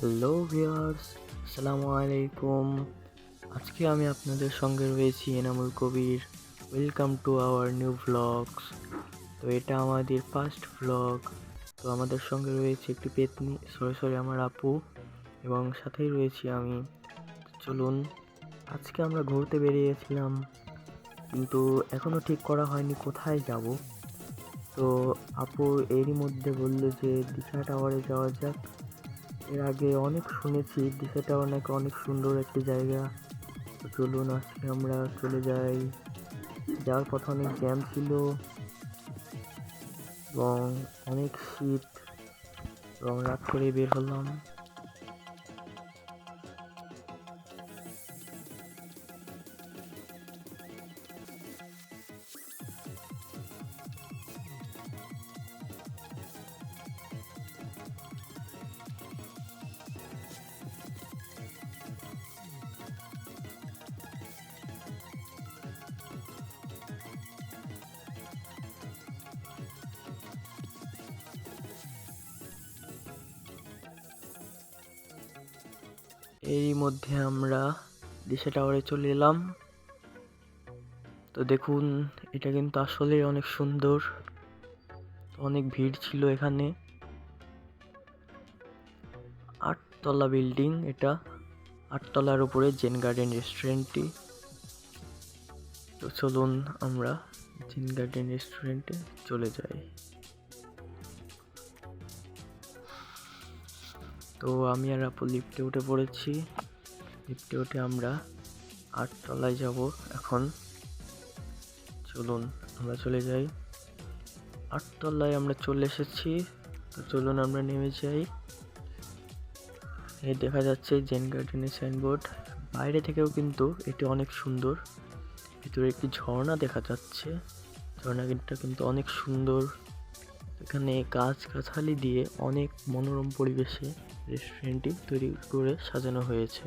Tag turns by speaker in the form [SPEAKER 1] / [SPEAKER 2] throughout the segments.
[SPEAKER 1] Hello viewers, আসসালামু আলাইকুম। আজকে আমি আপনাদের সঙ্গে রয়েছি Enamul Kabir. Welcome to our new vlogs. তো এটা আমাদের ফার্স্ট ভ্লগ। তো আমাদের সঙ্গে রয়েছে একটি পেতনি, সরি আমার আপু, এবং সাথেই রয়েছি আমি। চলুন, আজকে আমরা ঘুরতে বেরিয়েছিলাম, কিন্তু এখনো ঠিক করা হয়নি কোথায় যাব। তো আপু এরই মধ্যে বলল যে দিশা টাওয়ারে যাওয়া যাক। এর আগে অনেক শুনেছি দিঘাটাও নাকি অনেক সুন্দর একটি জায়গা। তো চলুন আজকে আমরা চলে যাই। যাওয়ার পথে অনেক জ্যাম ছিল এবং অনেক শীত, এবং রাত করে বের হলাম। এরই মধ্যে আমরা দিশা টাওয়ারে চলে এলাম। তো দেখুন, এটা কিন্তু আসলে অনেক সুন্দর। অনেক ভিড় ছিল এখানে। 8 তলা বিল্ডিং এটা। 8 তলার উপরে জেন গার্ডেন রেস্টুরেন্টটি। তো চলুন আমরা জেন গার্ডেন রেস্টুরেন্টে চলে যাই। তো আমি আর আপু লিফটে উঠে পড়েছি। লিফটে উঠে আমরা 8 তলায় যাব এখন। চলুন আমরা চলে যাই। 8 তলায় আমরা চলে এসেছি। তো চলুন আমরা নেমে যাই। এই দেখা যাচ্ছে জেন গার্ডেনের সাইনবোর্ড। বাইরে থেকেও কিন্তু এটি অনেক সুন্দর। ভিতরে একটি ঝর্ণা দেখা যাচ্ছে। ঝর্ণাটা কিন্তু অনেক সুন্দর। এখানে গাছগাছালি দিয়ে অনেক মনোরম পরিবেশে রেস্টুরেন্টটি তৈরি করে সাজানো হয়েছে।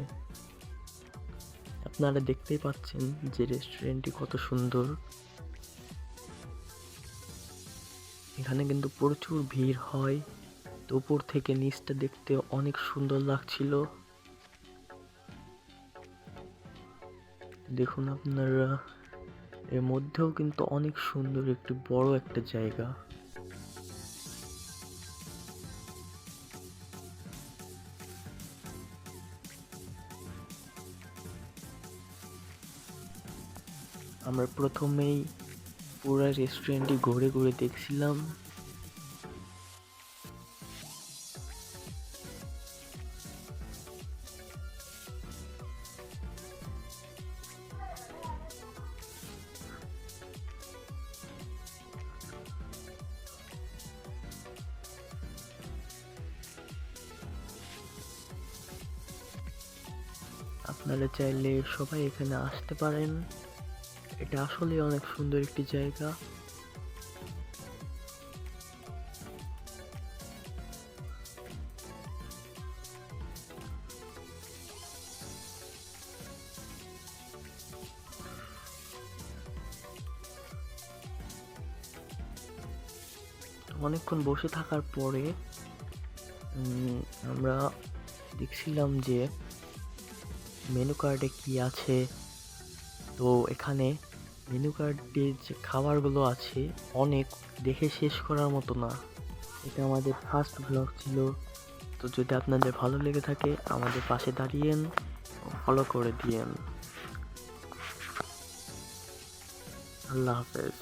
[SPEAKER 1] আপনারা দেখতেই পাচ্ছেন যে রেস্টুরেন্টটি কত সুন্দর। এখানে কিন্তু প্রচুর ভিড় হয়। তো উপর থেকে নিচটা দেখতে অনেক সুন্দর লাগছিল। দেখুন আপনারা, এর মধ্যেও কিন্তু অনেক সুন্দর একটি বড় একটা জায়গা। আমরা প্রথমেই পুরো রেস্টুরেন্টটি ঘুরে ঘুরে দেখছিলাম। আপনারা চাইলে সবাই এখানে আসতে পারেন। এটা আসলে অনেক সুন্দর একটি জায়গা। অনেকক্ষণ বসে থাকার পরে আমরা দেখছিলাম যে মেনু কার্ডে কি আছে। তো এখানে মেনু কার্ডে যে খাবারগুলো আছে অনেক, দেখে শেষ করার মতো না। এটা আমাদের ফার্স্ট ব্লগ ছিল। তো যদি আপনাদের ভালো লেগে থাকে আমাদের পাশে দাঁড়িয়েন, ফলো করে দিয়েন। আল্লাহ হাফেজ।